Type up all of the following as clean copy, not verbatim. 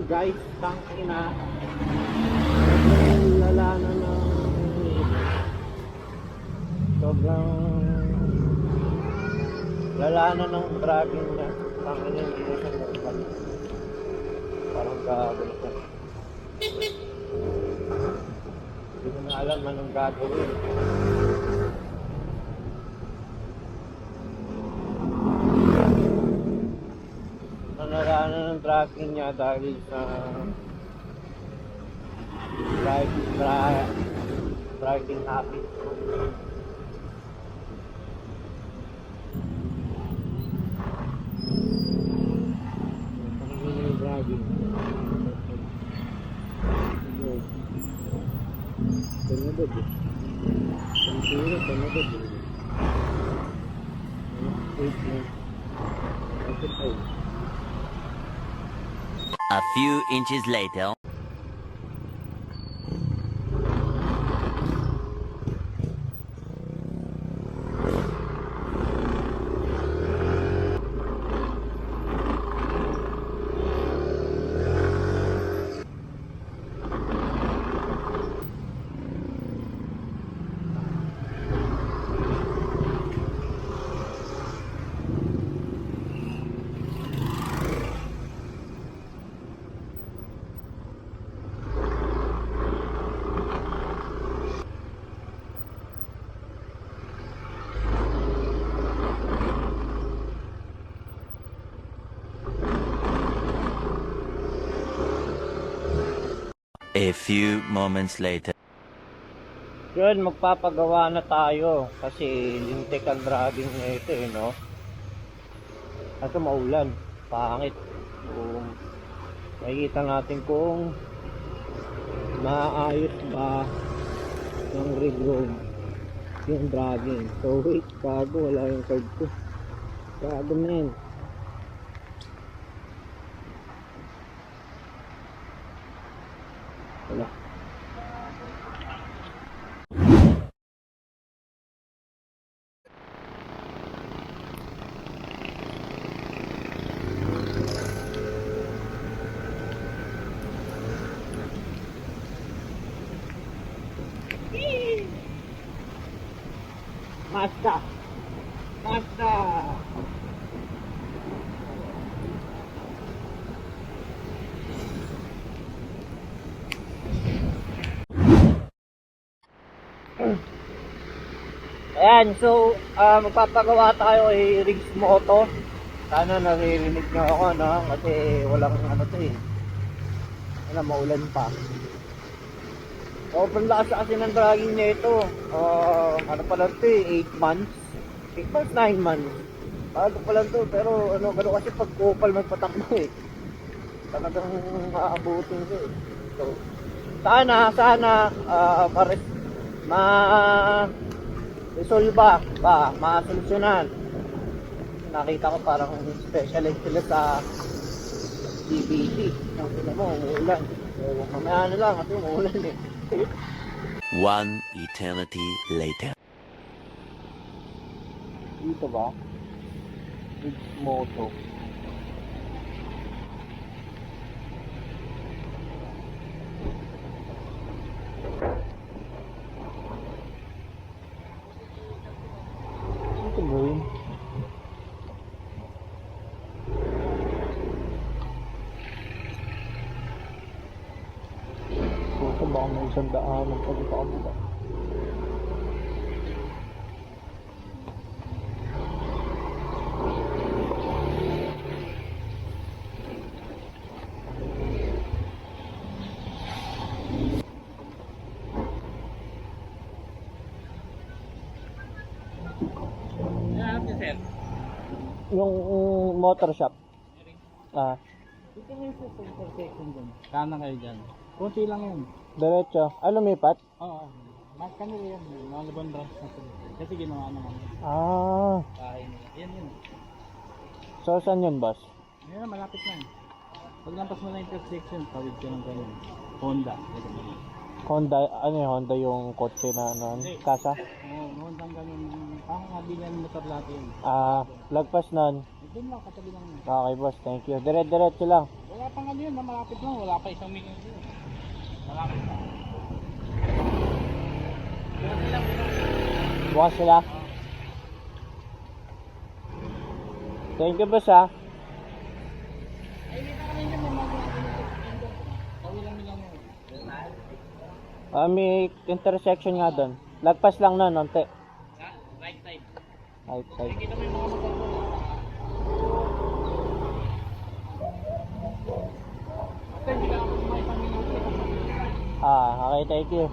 guys, tangina. Lala na ng sobrang lala na ng dragging na. Tangina yung inisang normal. Parang gagawin na. Hindi ko na alam anong gagawin. Nanarana ng dragging niya dahil sa driving habit. Driving. A few inches later. A few moments later. Yun, magpapagawa na tayo kasi lintik ang dragging na ito no? Kasi maulan, pangit. Kung makikita natin kung maayos ba ng rig road yung dragging. So wait, bago wala yung card ko. Bago men. Wala. Mazda. Ayan, so magpapagawa tayo kay Riggs Moto. Sana naririnig nyo ako, no? Kasi walang ano to eh. Wala, maulan pa. Sobrang lakas kasi ng dragging nito. Ano pa lang to eh, 8 months. 8 months, 9 months. Bago pa lang to, pero ano kasi pag kupal magpatakbo eh. Talagang maabutin ko eh. So, sana resolba ba, masolusyonan. Nakita ko parang specialist sila sa DBT. Ang sila mo, umuulan. So, mamaya na lang kasi umuulan eh. One eternity later. Dito ba? Riggs Moto. Ito ba yun? Ito baka may 100 ng pagkakabula. Yung motor shop. Dito na yung center section dyan. Kanan kayo dyan. Kunti lang yun. Diretso. Lumipat? Oo. Mas kanila yan. Mga Lebon branch na sila. Kasi ginawa naman. Bahay nila. Yan yun. So saan yun, boss? Ngayon malapit lang. Pag lampas mo na intersection, tawid ka ng ganun. Honda. Honda, ano yung Honda yung kotse na ano, Hindi. kasa? Oo, Honda ganun. Parang kabilan motor lahat yun. Lagpas nun. Doon lang, katabi lang yun. Okay, boss, thank you. Diretso lang. Wala pang ano yun, malapit lang. Wala pa 1 milyon yun. Malapit lang. Bukas sila. Thank you, boss, ha. Ay, hindi pa kami dyan. May mga Kawi lang nila mo. May intersection nga doon. Lagpas lang na, nonte. Sa right side. Right side. Nakikita mo yung mga motor ko. Basta hindi ka ako may 1 milyon. Okay, thank you.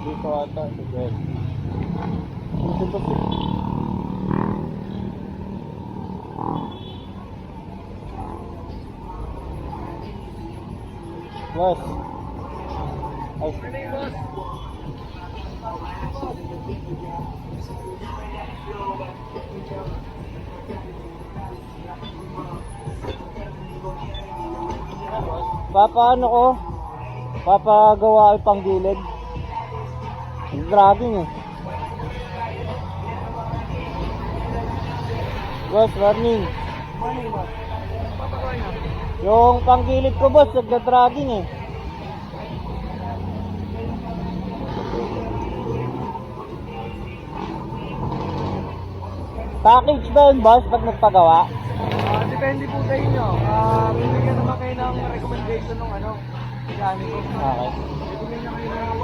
Dito ata, si Greg. Dito po. Boss. Ay. Papaano ko? Papagawa ay panggilid. Dragging eh. Boss, warning. Yung panggilid ko, boss, nagda-dragging eh. Package ba yun, boss, pag nagpagawa? Depende po sa inyo. Bibigyan naman kayo ng recommendation ng ano. Mekaniko. Okay. Bibigyan na kayo ng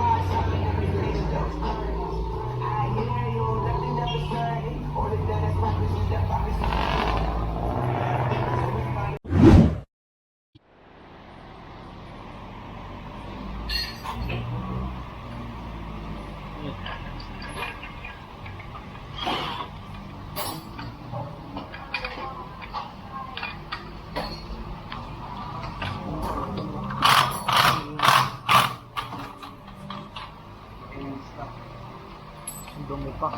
Dumi pa.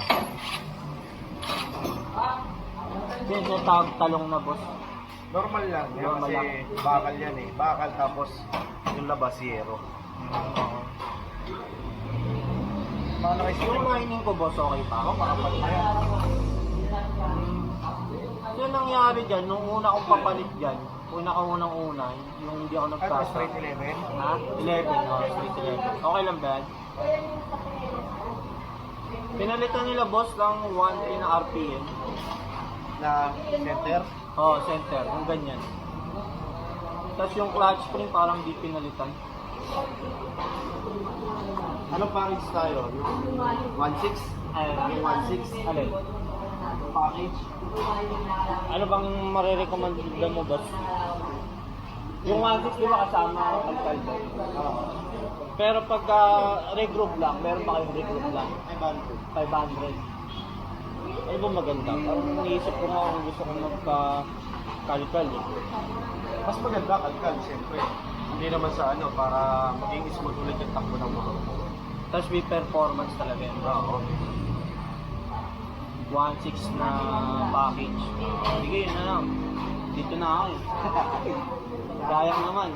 Yan yung tawag talong na, boss. Normal lang yan Normal kasi lang. bakal yan eh. Bakal tapos yung labas yero. Mga Yung mining ko, boss, okay pa? ako makapal na yan. Yung nangyari dyan, nung una kong papalit dyan, unang-una, yung hindi ako Ano, nagpasa. straight 11? Ha? 11, straight 11. Okay lang ba yan? Pinalitan nila, boss, lang 1 na RPM. Na center? Oo, center, yung ganyan. Tapos yung clutch spring parang di pinalitan. Anong package tayo? Yung 1.6? Ay, Yung 1.6? alin? Package? Ano bang marirecommend mo, boss? Yung 1.6 di ba kasama ang kaldo? Oo. Pero pag regroup lang, meron pa kayong regroup lang? 500. Ano ba maganda? Parang naisip ko nga kung gusto ko magpa-kalkal eh. Mas maganda kalkal, siyempre. Hindi naman sa ano, para maging smooth ulit yung takbo ng motor mo. Tapos may performance talaga yun. Oo. 1.6 na package. Sige, yun na lang. Dito na ako eh. Sayang naman.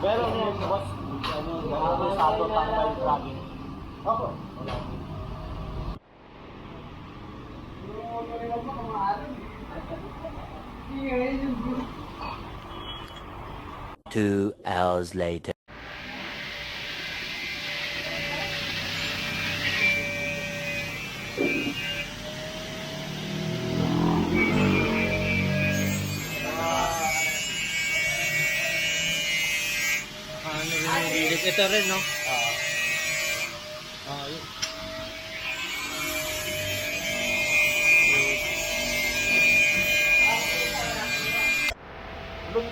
Pero yung boss, ano, ganado tambay dragging. Ako. Wala. 2 hours later. Ano rin yung gilid? Ito rin, no?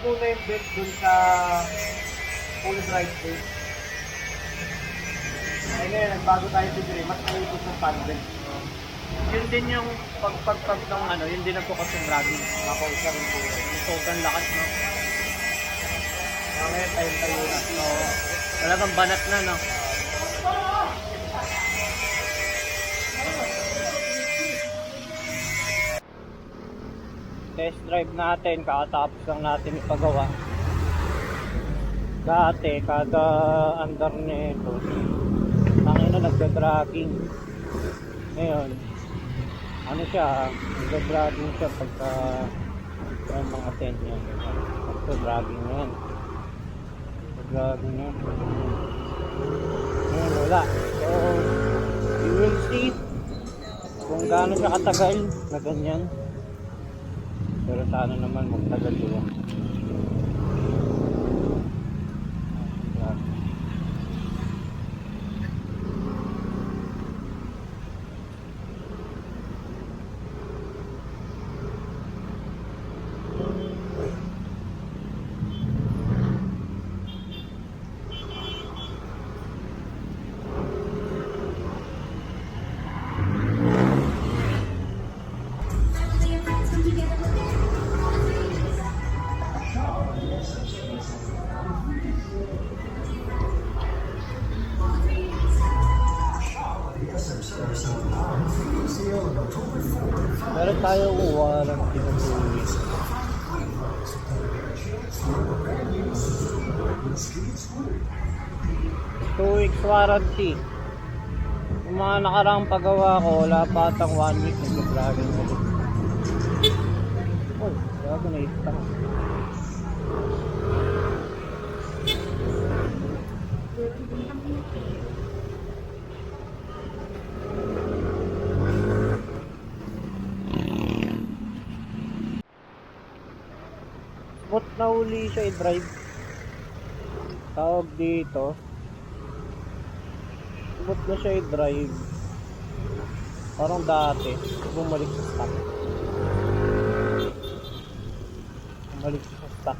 muna yung belt dun sa full driveway. Ay ngayon, nagbago tayo dito mas maikot ng fan belt. Yun din yung pagpagpag ng ano, yun din ang focus yung dragging. Makausap rin po. Yung sobrang lakas, no? Ngayon, tayo na. So, talagang banat na, no? Test drive natin, kakatapos lang natin ipagawa. Dati, kada under nito, tangin na nagda-dragging. Ngayon, ano siya, nagda-dragging siya pagka yung mga 10 yan. Nagda-dragging na yan. Nagda-dragging na yan. Ngayon, wala. So, you will see kung gaano siya katagal na ganyan. Pero sana naman magtagal yun. Meron tayo warranty na 2 weeks. 2 weeks warranty. Yung mga nakaraang paggawa ko, wala pa atang 1 week nag-dragging ulit. Oh, gago na itang. Ba't nahuli siya i-drive? Tawag dito. Ba't na siya i-drive? Parang dati. Bumalik sa stock. Bumalik sa stock.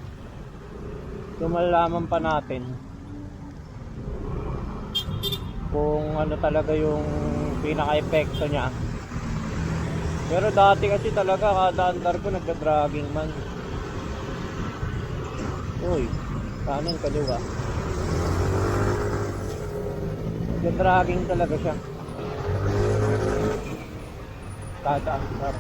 So malalaman pa natin kung ano talaga yung pinaka-epekto niya. Pero dati kasi talaga kada andar ko nagda-dragging man. Uy, kanan kaliwa. Nagda-dragging talaga siya. Kada andar.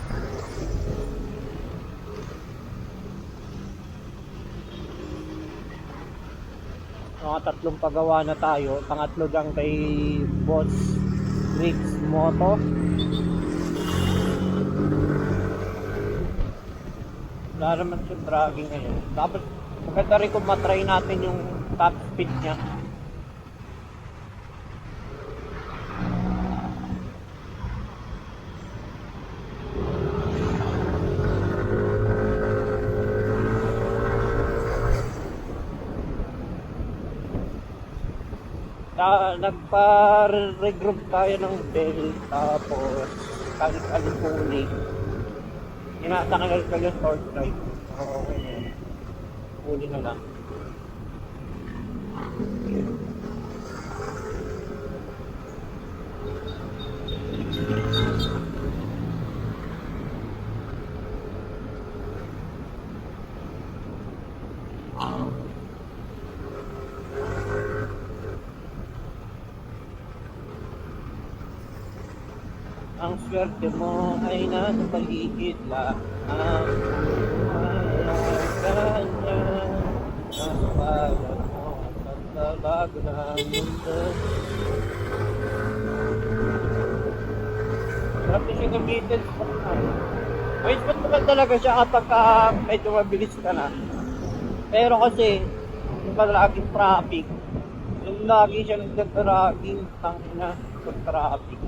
Mga 3 pagawa na tayo. Pangatlo lang kay Boss Riggs Moto. Wala naman siya dragging ngayon. Dapat maganda rin kung matry natin yung top speed niya. Nagpa-regroup tayo ng bell, tapos kalik-alikuli. Inatakal ka yung short drive. Okay na yun. Huli na lang. Ang swerte mo ay nasa paligid lang. Ang kanya nasa balat mo at nabago na ang mundo. Sarap na siya gamitin. May spot naman talaga siya kapag medyo mabilis ka na. Pero kasi yung palaging traffic, yung lagi siya nagda-dragging tangina sa traffic.